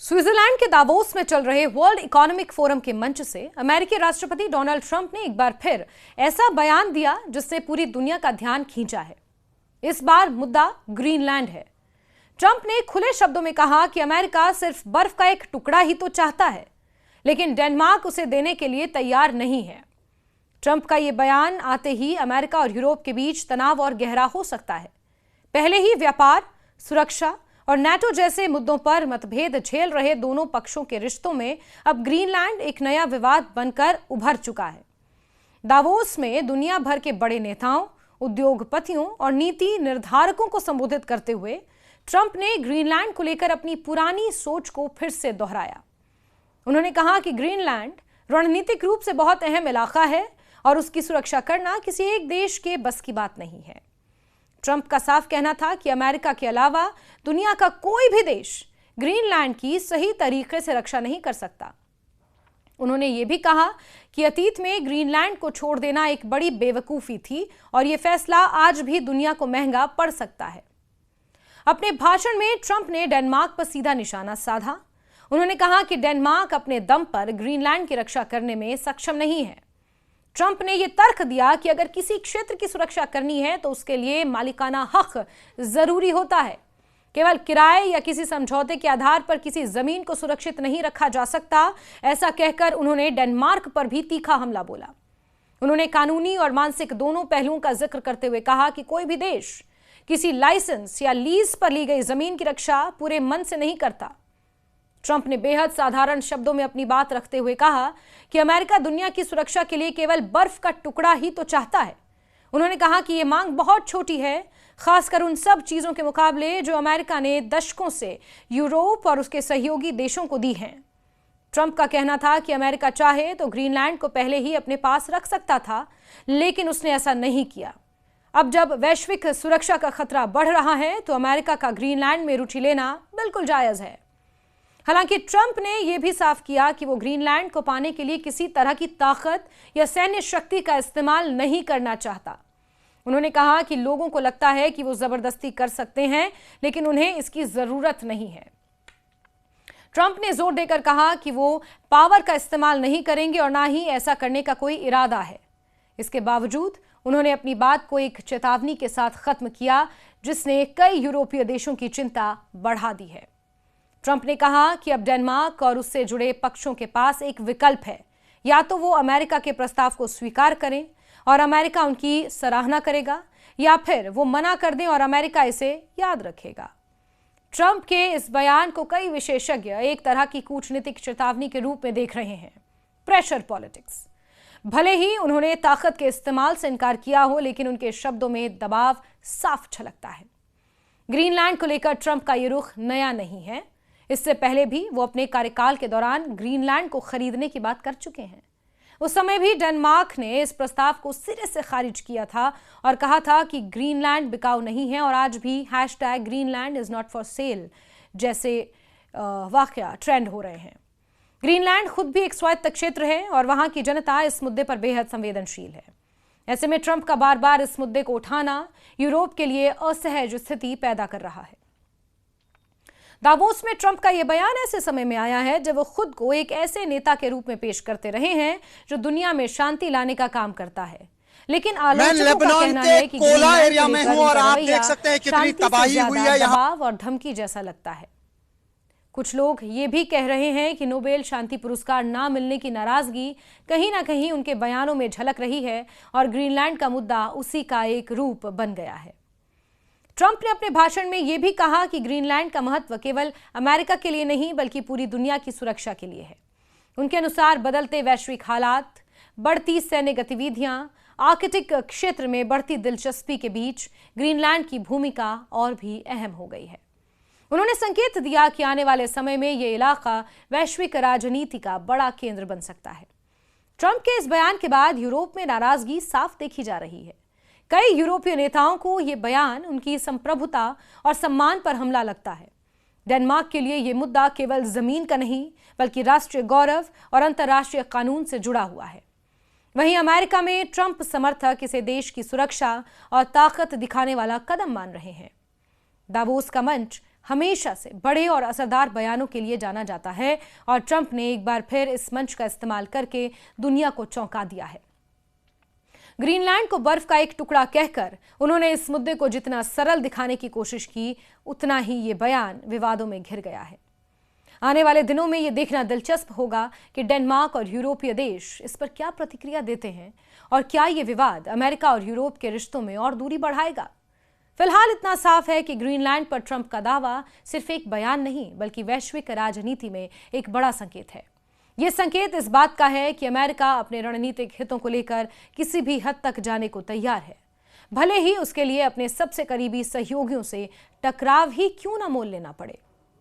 Switzerland के Davos में चल रहे वर्ल्ड इकोनॉमिक फोरम के मंच से अमेरिकी राष्ट्रपति डोनाल्ड ट्रंप ने एक बार फिर ऐसा बयान दिया जिससे पूरी दुनिया का ध्यान खींचा है। इस बार मुद्दा ग्रीनलैंड है। ट्रंप ने खुले शब्दों में कहा कि अमेरिका सिर्फ बर्फ का एक टुकड़ा ही तो चाहता है, लेकिन डेनमार्क उसे देने के लिए तैयार नहीं है। ट्रंप का यह बयान आते ही अमेरिका और यूरोप के बीच तनाव और गहरा हो सकता है। पहले ही व्यापार, सुरक्षा और नेटो जैसे मुद्दों पर मतभेद झेल रहे दोनों पक्षों के रिश्तों में अब ग्रीनलैंड एक नया विवाद बनकर उभर चुका है। दावोस में दुनिया भर के बड़े नेताओं, उद्योगपतियों और नीति निर्धारकों को संबोधित करते हुए ट्रंप ने ग्रीनलैंड को लेकर अपनी पुरानी सोच को फिर से दोहराया। उन्होंने कहा कि ग्रीनलैंड रणनीतिक रूप से बहुत अहम इलाका है और उसकी सुरक्षा करना किसी एक देश के बस की बात नहीं है। ट्रंप का साफ कहना था कि अमेरिका के अलावा दुनिया का कोई भी देश ग्रीनलैंड की सही तरीके से रक्षा नहीं कर सकता। उन्होंने ये भी कहा कि अतीत में ग्रीनलैंड को छोड़ देना एक बड़ी बेवकूफी थी और यह फैसला आज भी दुनिया को महंगा पड़ सकता है। अपने भाषण में ट्रंप ने डेनमार्क पर सीधा निशाना साधा। उन्होंने कहा कि डेनमार्क अपने दम पर ग्रीनलैंड की रक्षा करने में सक्षम नहीं है। ट्रंप ने यह तर्क दिया कि अगर किसी क्षेत्र की सुरक्षा करनी है तो उसके लिए मालिकाना हक जरूरी होता है। केवल किराए या किसी समझौते के आधार पर किसी जमीन को सुरक्षित नहीं रखा जा सकता। ऐसा कहकर उन्होंने डेनमार्क पर भी तीखा हमला बोला। उन्होंने कानूनी और मानसिक दोनों पहलुओं का जिक्र करते हुए कहा कि कोई भी देश किसी लाइसेंस या लीज पर ली गई जमीन की रक्षा पूरे मन से नहीं करता। ट्रंप ने बेहद साधारण शब्दों में अपनी बात रखते हुए कहा कि अमेरिका दुनिया की सुरक्षा के लिए केवल बर्फ का टुकड़ा ही तो चाहता है। उन्होंने कहा कि यह मांग बहुत छोटी है, खासकर उन सब चीजों के मुकाबले जो अमेरिका ने दशकों से यूरोप और उसके सहयोगी देशों को दी हैं। ट्रंप का कहना था कि अमेरिका चाहे तो ग्रीनलैंड को पहले ही अपने पास रख सकता था, लेकिन उसने ऐसा नहीं किया। अब जब वैश्विक सुरक्षा का खतरा बढ़ रहा है तो अमेरिका का ग्रीनलैंड में रुचि लेना बिल्कुल जायज है। हालांकि ट्रंप ने यह भी साफ किया कि वो ग्रीनलैंड को पाने के लिए किसी तरह की ताकत या सैन्य शक्ति का इस्तेमाल नहीं करना चाहता। उन्होंने कहा कि लोगों को लगता है कि वो जबरदस्ती कर सकते हैं, लेकिन उन्हें इसकी जरूरत नहीं है। ट्रंप ने जोर देकर कहा कि वो पावर का इस्तेमाल नहीं करेंगे और ना ही ऐसा करने का कोई इरादा है। इसके बावजूद उन्होंने अपनी बात को एक चेतावनी के साथ खत्म किया, जिसने कई यूरोपीय देशों की चिंता बढ़ा दी है। ट्रंप ने कहा कि अब डेनमार्क और उससे जुड़े पक्षों के पास एक विकल्प है, या तो वो अमेरिका के प्रस्ताव को स्वीकार करें और अमेरिका उनकी सराहना करेगा, या फिर वो मना कर दें और अमेरिका इसे याद रखेगा। ट्रंप के इस बयान को कई विशेषज्ञ एक तरह की कूटनीतिक चेतावनी के रूप में देख रहे हैं, प्रेशर पॉलिटिक्स। भले ही उन्होंने ताकत के इस्तेमाल से इनकार किया हो, लेकिन उनके शब्दों में दबाव साफ झलकता है। ग्रीनलैंड को लेकर ट्रंप का यह रुख नया नहीं है। इससे पहले भी वो अपने कार्यकाल के दौरान ग्रीनलैंड को खरीदने की बात कर चुके हैं। उस समय भी डेनमार्क ने इस प्रस्ताव को सिरे से खारिज किया था और कहा था कि ग्रीनलैंड बिकाऊ नहीं है, और आज भी #Greenland is not for sale जैसे वाकया ट्रेंड हो रहे हैं। ग्रीनलैंड खुद भी एक स्वायत्त क्षेत्र है और वहां की जनता इस मुद्दे पर बेहद संवेदनशील है। ऐसे में ट्रंप का बार बार इस मुद्दे को उठाना यूरोप के लिए असहज स्थिति पैदा कर रहा है। दावोस में ट्रंप का यह बयान ऐसे समय में आया है जब वो खुद को एक ऐसे नेता के रूप में पेश करते रहे हैं जो दुनिया में शांति लाने का काम करता है, लेकिन आलोचकों का कहना है कि कोला एरिया में हूं और आप देख सकते हैं कितनी तबाही हुई है, दबाव और धमकी जैसा लगता है। कुछ लोग ये भी कह रहे हैं कि नोबेल शांति पुरस्कार ना मिलने की नाराजगी कहीं ना कहीं उनके बयानों में झलक रही है और ग्रीनलैंड का मुद्दा उसी का एक रूप बन गया है। ट्रंप ने अपने भाषण में यह भी कहा कि ग्रीनलैंड का महत्व केवल अमेरिका के लिए नहीं बल्कि पूरी दुनिया की सुरक्षा के लिए है। उनके अनुसार बदलते वैश्विक हालात, बढ़ती सैन्य गतिविधियां, आर्कटिक क्षेत्र में बढ़ती दिलचस्पी के बीच ग्रीनलैंड की भूमिका और भी अहम हो गई है। उन्होंने संकेत दिया कि आने वाले समय में यह इलाका वैश्विक राजनीति का बड़ा केंद्र बन सकता है। ट्रंप के इस बयान के बाद यूरोप में नाराजगी साफ देखी जा रही है। कई यूरोपीय नेताओं को यह बयान उनकी संप्रभुता और सम्मान पर हमला लगता है। डेनमार्क के लिए यह मुद्दा केवल जमीन का नहीं बल्कि राष्ट्रीय गौरव और अंतर्राष्ट्रीय कानून से जुड़ा हुआ है। वहीं अमेरिका में ट्रंप समर्थक इसे देश की सुरक्षा और ताकत दिखाने वाला कदम मान रहे हैं। दावोस का मंच हमेशा से बड़े और असरदार बयानों के लिए जाना जाता है और ट्रंप ने एक बार फिर इस मंच का इस्तेमाल करके दुनिया को चौंका दिया है। ग्रीनलैंड को बर्फ का एक टुकड़ा कहकर उन्होंने इस मुद्दे को जितना सरल दिखाने की कोशिश की, उतना ही ये बयान विवादों में घिर गया है। आने वाले दिनों में ये देखना दिलचस्प होगा कि डेनमार्क और यूरोपीय देश इस पर क्या प्रतिक्रिया देते हैं और क्या ये विवाद अमेरिका और यूरोप के रिश्तों में और दूरी बढ़ाएगा। फिलहाल इतना साफ है कि ग्रीनलैंड पर ट्रंप का दावा सिर्फ एक बयान नहीं, बल्कि वैश्विक राजनीति में एक बड़ा संकेत है। यह संकेत इस बात का है कि अमेरिका अपने रणनीतिक हितों को लेकर किसी भी हद तक जाने को तैयार है, भले ही उसके लिए अपने सबसे करीबी सहयोगियों से टकराव ही क्यों न मोल लेना पड़े।